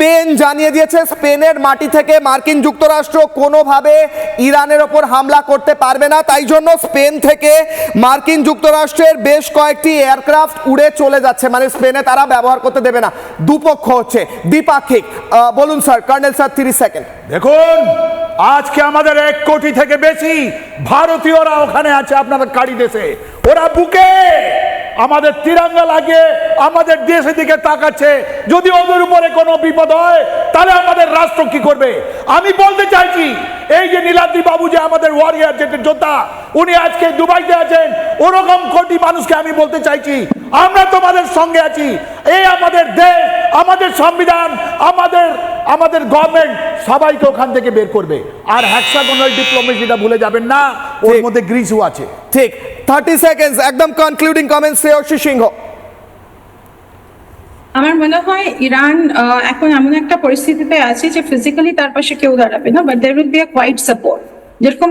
Spain জানিয়ে দিয়েছে স্পেনের মাটি থেকে মার্কিন যুক্তরাষ্ট্র কোনোভাবে ইরানের ওপর হামলা করতে পারবে না, তাই জন্য স্পেন থেকে মার্কিন যুক্তরাষ্ট্রের বেশ কয়েকটি এয়ারক্রাফট উড়ে চলে যাচ্ছে, মানে স্পেনে তারা ব্যবহার করতে দেবে না। দুপক্ষ হচ্ছে দ্বিপাক্ষিক। বলুন স্যার, কর্নেল স্যার 30 সেকেন্ড। দেখুন, আজকে আমাদের 1 কোটি থেকে বেশি ভারতীয়রা ওখানে আছে আপনাদের কারি দেশে। ওরা বুকে আমাদের তিরঙ্গা লাগিয়ে আমাদের দেশের দিকে তাকাচ্ছে। যদি ওদের উপরে কোনো বিপদ হয় তাহলে আমাদের রাষ্ট্র কি করবে? আমি বলতে চাইছি, এই যে নীলাদ্রি বাবু যে আমাদের ওয়ারিয়ার যে যোদ্ধা, উনি আজকে দুবাইতে আছেন, ওরকম কোটি মানুষকে আমি বলতে চাইছি আমরা তোমাদের সঙ্গে আছি। এই আমাদের দেশ, আমাদের সংবিধান, আমাদের গভর্নমেন্ট সবাইকে ওখান থেকে বের করবে। আর হেক্সাগোনাল ডিপ্লোমেসিটা ভুলে যাবেন না, ওর মধ্যে গ্রিসও আছে। ঠিক 30 সেকেন্ড, একদম কনক্লুডিং কমেন্টস শ্রেয়সী সিংহ। আমার মনে হয় ইরান এখন এমন একটা পরিস্থিতিতে আছে যে ফিজিক্যালি তার পাশে কেউ দাঁড়াবে না, but there will be a quiet support. যেরকম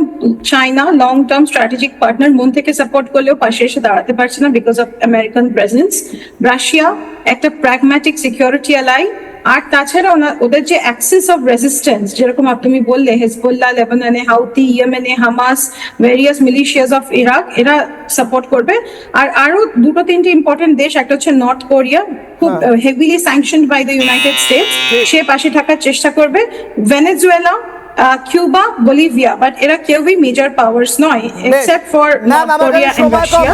China long term strategic partner, মন থেকে সাপোর্ট করলেও পাশে এসে দাঁড়াতে পারছে না because of American presence. Russia একটা প্র্যাগম্যাটিক সিকিউরিটি অ্যালাই, আর তাছাড়া ওদের যে অ্যাক্সিস অফ রেজিস্ট্যান্স, যেরকম তুমি বললে হেজবুল্লাহ লেবাননে, হাউতি ইয়েমেনে, Hamas, various militias of Iraq, এরা সাপোর্ট করবে। আর আরো দুটো তিনটি ইম্পর্টেন্ট দেশ, একটা হচ্ছে নর্থ কোরিয়া, খুব heavily sanctioned by the United States, সে পাশে থাকার চেষ্টা করবে। ভেনেজুয়েলা, কিউবা, বলিভিয়া, বাট এরা কেউই মেজর পাওয়ার্স নয় except for North Korea and Russia.